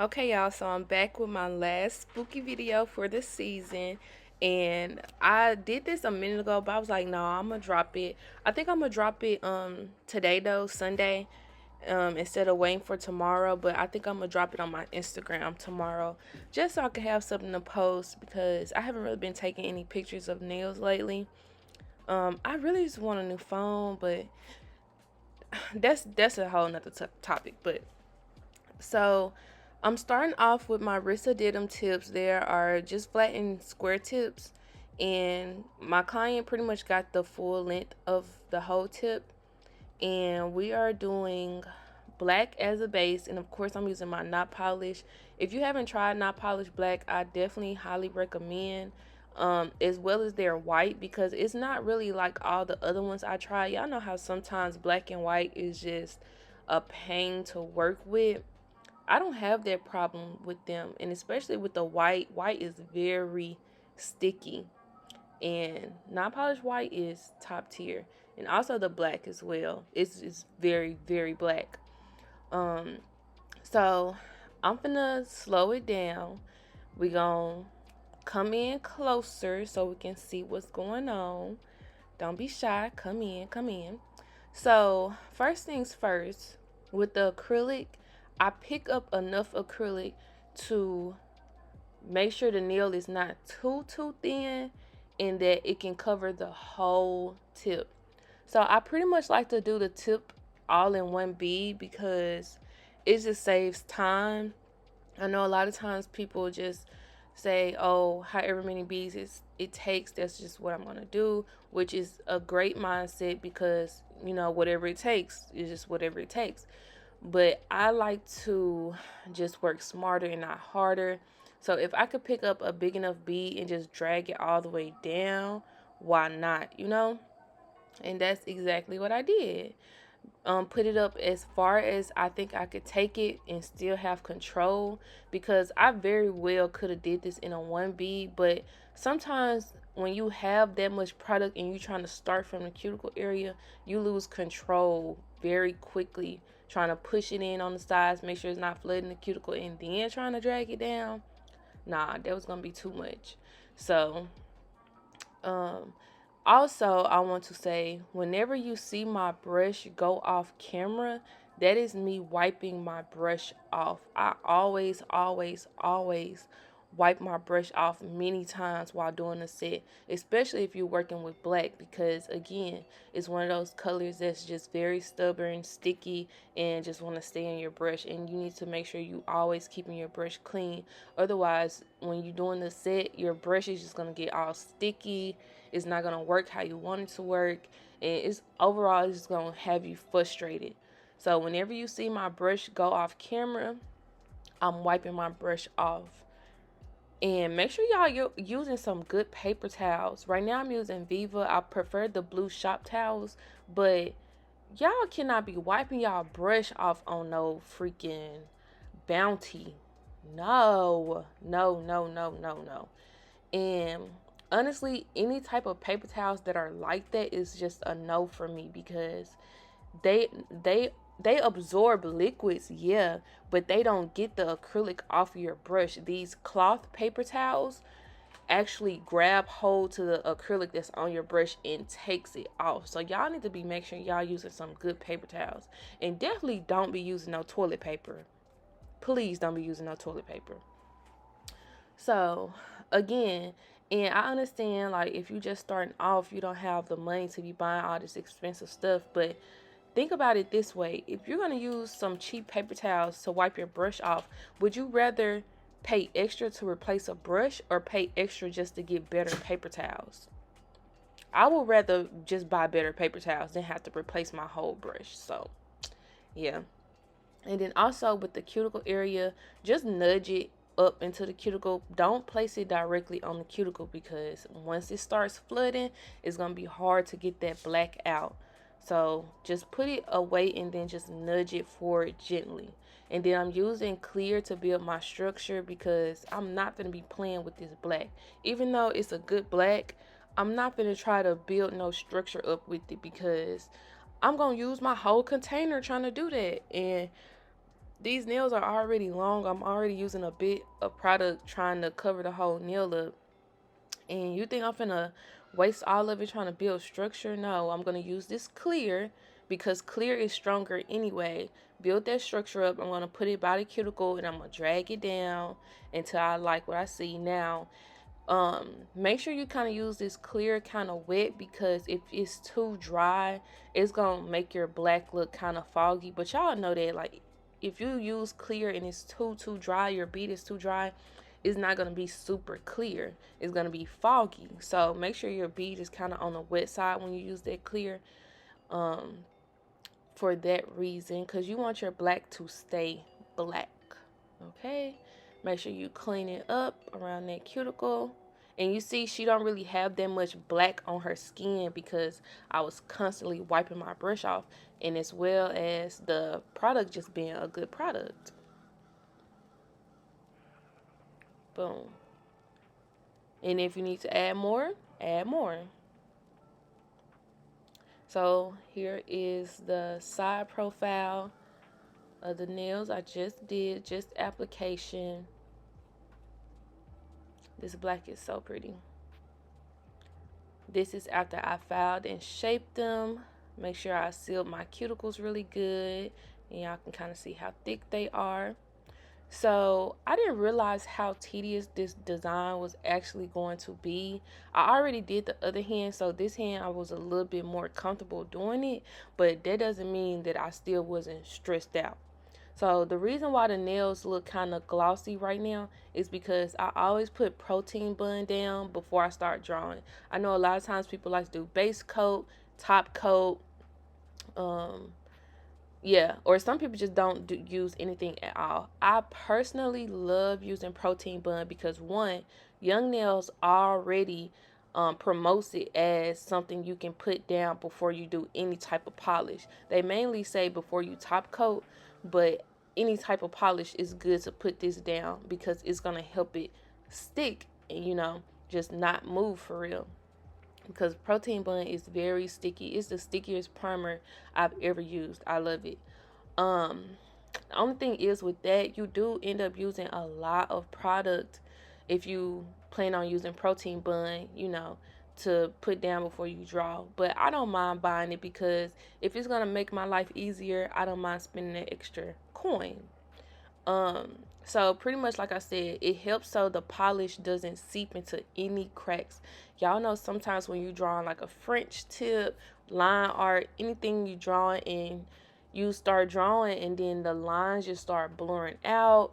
Okay, y'all, so I'm back with my last spooky video for the season. And I did this a minute ago, but I was like, no, I'm gonna drop it. I think I'm gonna drop it today though, Sunday, instead of waiting for tomorrow. But I think I'm gonna drop it on my Instagram tomorrow, just so I can have something to post because I haven't really been taking any pictures of nails lately. I really just want a new phone, but that's a whole nother topic. But so I'm starting off with my Risoditum tips. There are just flat and square tips, and my client pretty much got the full length of the whole tip. And we are doing black as a base, and of course I'm using my Notpolish. If you haven't tried Notpolish black, I definitely highly recommend. As well as their white, because it's not really like all the other ones I try. Y'all know how sometimes black and white is just a pain to work with. I don't have that problem with them, and especially with the white. White is very sticky, and non-polished white is top tier, and also the black as well. It's very very black. Um, so I'm gonna slow it down. We gonna come in closer so we can see what's going on. Don't be shy. Come in, come in. So first things first, with the acrylic, I pick up enough acrylic to make sure the nail is not too thin and that it can cover the whole tip. So I pretty much like to do the tip all in one bead because it just saves time. I know a lot of times people just say, oh, however many beads it takes, that's just what I'm going to do, which is a great mindset because, whatever it takes is just whatever it takes. But I like to just work smarter and not harder. So if I could pick up a big enough bead and just drag it all the way down, why not? And that's exactly what I did. Put it up as far as I think I could take it and still have control, because I very well could have did this in a 1B, but sometimes when you have that much product and you're trying to start from the cuticle area, you lose control very quickly trying to push it in on the sides, make sure it's not flooding the cuticle, and then trying to drag it down. Nah, that was gonna be too much. So um also, I want to say, whenever you see my brush go off camera, that is me wiping my brush off. I always wipe my brush off many times while doing a set, especially if you're working with black, because again, it's one of those colors that's just very stubborn, sticky, and just want to stay in your brush, and you need to make sure you always keeping your brush clean. Otherwise, when you're doing the set, your brush is just going to get all sticky. It's not going to work how you want it to work, and it's just going to have you frustrated. So whenever you see my brush go off camera, I'm wiping my brush off. And make sure y'all using some good paper towels. Right now I'm using Viva. I prefer the blue shop towels, but y'all cannot be wiping y'all brush off on no freaking Bounty. No, no, no, no, no, no. And honestly, any type of paper towels that are like that is just a no for me, because they they they absorb liquids, yeah, but they don't get the acrylic off your brush. These cloth paper towels actually grab hold to the acrylic that's on your brush and takes it off. So y'all need to be making sure y'all using some good paper towels, and definitely don't be using no toilet paper. Please don't be using no toilet paper. So again, and I understand, like, if you just starting off, you don't have the money to be buying all this expensive stuff, but think about it this way. If you're going to use some cheap paper towels to wipe your brush off, would you rather pay extra to replace a brush or pay extra just to get better paper towels? I would rather just buy better paper towels than have to replace my whole brush. So yeah. And then also with the cuticle area, just nudge it up into the cuticle. Don't place it directly on the cuticle, because once it starts flooding, it's going to be hard to get that black out. So just put it away and then just nudge it forward gently. And then I'm using clear to build my structure, because I'm not going to be playing with this black. Even though it's a good black, I'm not going to try to build no structure up with it, because I'm going to use my whole container trying to do that. And these nails are already long. I'm already using a bit of product trying to cover the whole nail up. And you think I'm finna waste all of it trying to build structure? No, I'm gonna use this clear because clear is stronger anyway. Build that structure up. I'm gonna put it by the cuticle and I'm gonna drag it down until I like what I see. Now, make sure you kind of use this clear kind of wet, because if it's too dry, it's gonna make your black look kind of foggy. But y'all know that, like, if you use clear and it's too dry, your bead is too dry, it's not gonna be super clear. It's gonna be foggy. So make sure your bead is kind of on the wet side when you use that clear, um for that reason, because you want your black to stay black. Okay, make sure you clean it up around that cuticle. And you see she don't really have that much black on her skin because I was constantly wiping my brush off, and as well as the product just being a good product. Boom. And if you need to add more, add more. So here is the side profile of the nails I just did, just application. This black is so pretty. This is after I filed and shaped them. Make sure I sealed my cuticles really good, and y'all can kind of see how thick they are. So I didn't realize how tedious this design was actually going to be. I already did the other hand, so this hand I was a little bit more comfortable doing it, but that doesn't mean that I still wasn't stressed out. So the reason why the nails look kind of glossy right now is because I always put protein bun down before I start drawing. I know a lot of times people like to do base coat, top coat, um, yeah, or some people just don't use anything at all. I personally love using protein bun because, one, Young Nails already promotes it as something you can put down before you do any type of polish. They mainly say before you top coat, but any type of polish is good to put this down because it's gonna help it stick and, just not move for real, because protein bun is very sticky. It's the stickiest primer I've ever used. I love it. Um, the only thing is with that, you do end up using a lot of product if you plan on using protein bun, to put down before you draw. But I don't mind buying it because if it's gonna make my life easier, I don't mind spending that extra coin. So pretty much like I said, it helps so the polish doesn't seep into any cracks. Y'all know sometimes when you drawing like a French tip, line art, anything you drawing and you start drawing and then the lines just start blurring out.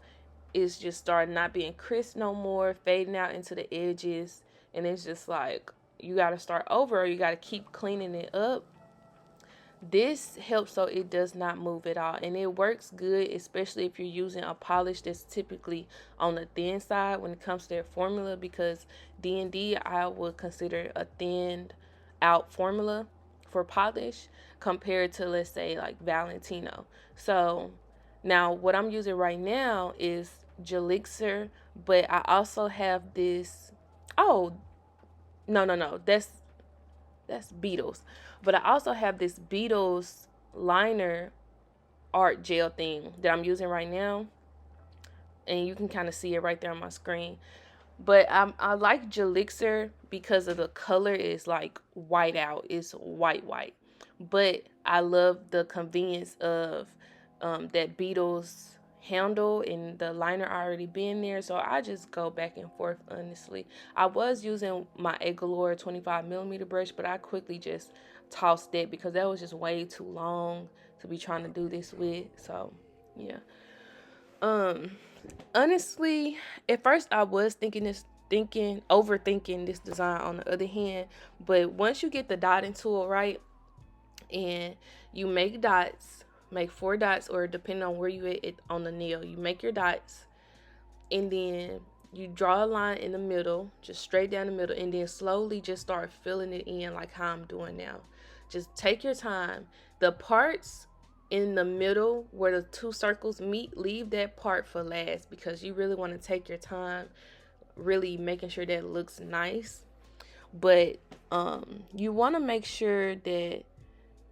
It's just start not being crisp no more, fading out into the edges, and it's just like you gotta start over or you gotta keep cleaning it up. This helps so it does not move at all, and it works good, especially if you're using a polish that's typically on the thin side when it comes to their formula, because D&D I would consider a thinned out formula for polish compared to, let's say, like Valentino. So now what I'm using right now is Gelixir, but I also have this. Oh, no, that's Beatles. But I also have this Beatles liner art gel thing that I'm using right now. And you can kind of see it right there on my screen. But I like Gelixir because of the color is like white out. It's white. But I love the convenience of that Beatles handle and the liner already being there. So I just go back and forth, honestly. I was using my Galore 25mm brush, but I quickly just tossed it because that was just way too long to be trying to do this with. So yeah. Um Honestly, at first I was overthinking this design on the other hand, but once you get the dotting tool right and you make dots, make 4 dots, or depending on where you at on the nail, you make your dots and then you draw a line in the middle, just straight down the middle, and then slowly just start filling it in like how I'm doing now. Just take your time. The parts in the middle where the 2 circles meet, leave that part for last because you really want to take your time really making sure that looks nice. But you want to make sure that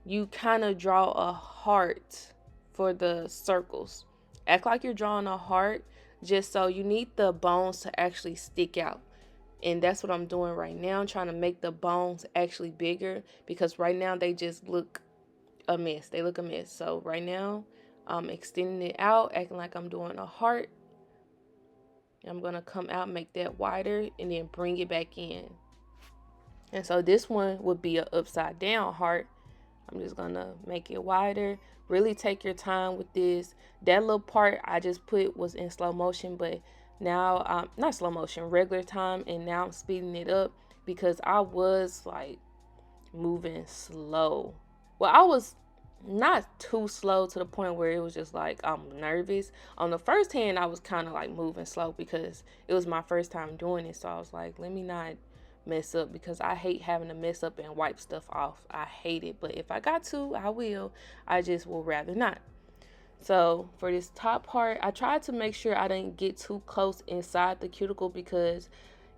you kind of draw a heart for the circles. act like you're drawing a heart, just so you need the bones to actually stick out. And that's what I'm doing right now. I'm trying to make the bones actually bigger, because right now they just look a mess. They look a mess. So right now I'm extending it out, acting like I'm doing a heart. I'm going to come out, make that wider, and then bring it back in. And so this one would be an upside down heart. I'm just going to make it wider. Really take your time with this. That little part I just put was in slow motion, but now, not slow motion, regular time. And now I'm speeding it up because I was like moving slow. Well, I was not too slow to the point where it was just like I'm nervous. On the first hand, I was kind of like moving slow because it was my first time doing it. So I was like, let me not mess up, because I hate having to mess up and wipe stuff off. I hate it. But if I got to, I will. I just will rather not. So for this top part, I tried to make sure I didn't get too close inside the cuticle, because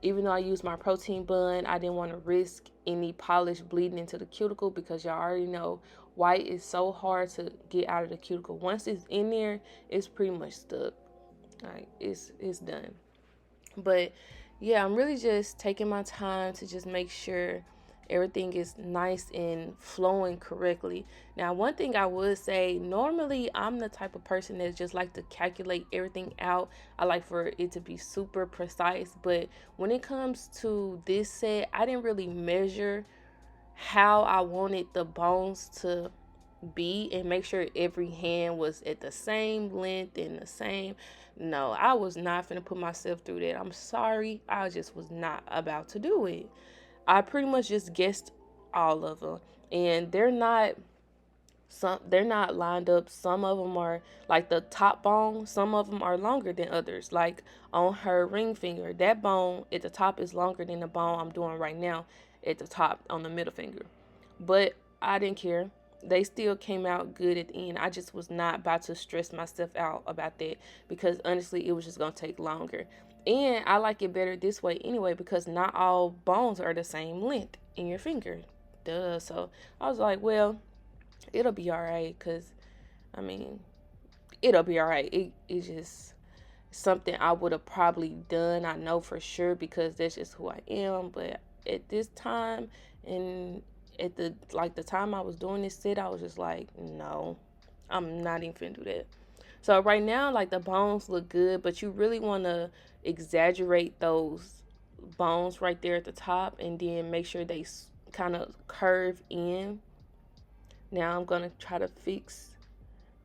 even though I used my protein bun, I didn't want to risk any polish bleeding into the cuticle, because y'all already know white is so hard to get out of the cuticle. Once it's in there, it's pretty much stuck. Like it's done. But yeah, I'm really just taking my time to just make sure everything is nice and flowing correctly. Now, one thing I would say, normally I'm the type of person that just like to calculate everything out. I like for it to be super precise, but when it comes to this set, I didn't really measure how I wanted the bones to be and make sure every hand was at the same length and the same. No, I was not finna put myself through that. I'm sorry. I just was not about to do it. I pretty much just guessed all of them, and they're not lined up. Some of them are like the top bone, some of them are longer than others. Like on her ring finger, that bone at the top is longer than the bone I'm doing right now at the top on the middle finger. But I didn't care. They still came out good at the end. I just was not about to stress myself out about that, because honestly it was just going to take longer. And I like it better this way anyway, because not all bones are the same length in your finger. Duh. So I was like, well, it'll be all right, because I mean, it'll be all right. It's just something I would have probably done, I know for sure, because that's just who I am. But at this time, and at the time I was doing this set, I was just like, no, I'm not even finna do that. So right now, like, the bones look good, but you really want to exaggerate those bones right there at the top, and then make sure they kind of curve in. Now I'm gonna try to fix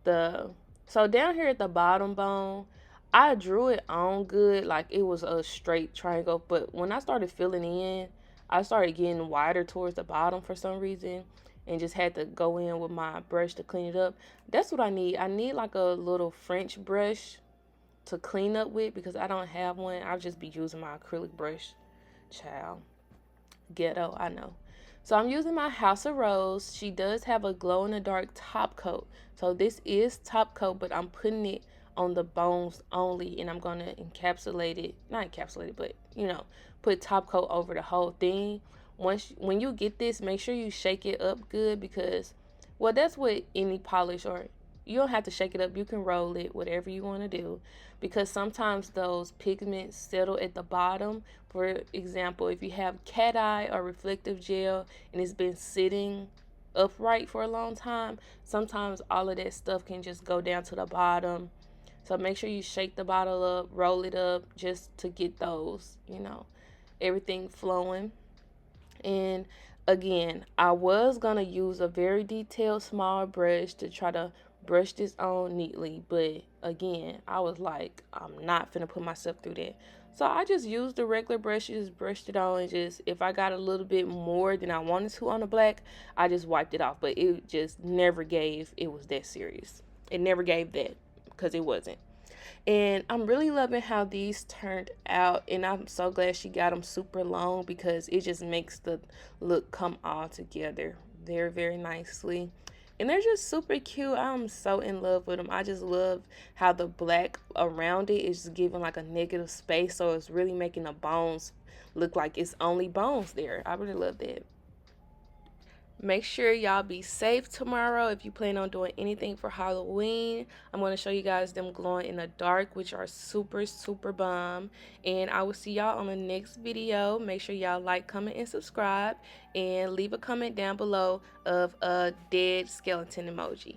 the so down here at the bottom bone, I drew it on good, like it was a straight triangle. But when I started filling in, I started getting wider towards the bottom for some reason, and just had to go in with my brush to clean it up. That's what I need. I need like a little French brush to clean up with, because I don't have one. I'll just be using my acrylic brush. Child, ghetto, I know. So I'm using my House of Rose. She does have a glow in the dark top coat. So this is top coat, but I'm putting it on the bones only, and I'm going to encapsulate it, not encapsulate it, but put top coat over the whole thing. When you get this, make sure you shake it up good, because, well, that's what any polish, or you don't have to shake it up. You can roll it, whatever you want to do, because sometimes those pigments settle at the bottom. For example, if you have cat eye or reflective gel and it's been sitting upright for a long time, sometimes all of that stuff can just go down to the bottom. So make sure you shake the bottle up, roll it up, just to get those, everything flowing. And again, I was going to use a very detailed small brush to try to brush this on neatly, but again, I was like, I'm not finna put myself through that. So I just used the regular brushes, brushed it on, and just, if I got a little bit more than I wanted to on the black, I just wiped it off. But it just never gave it was that serious. It never gave that, because it wasn't. And I'm really loving how these turned out, and I'm so glad she got them super long, because it just makes the look come all together very, very nicely. And they're just super cute. I'm so in love with them. I just love how the black around it is just giving like a negative space, so it's really making the bones look like it's only bones there. I really love that. Make sure y'all be safe tomorrow if you plan on doing anything for Halloween. I'm going to show you guys them glowing in the dark, which are super, super bomb. And I will see y'all on the next video. Make sure y'all like, comment, and subscribe. And leave a comment down below of a dead skeleton emoji.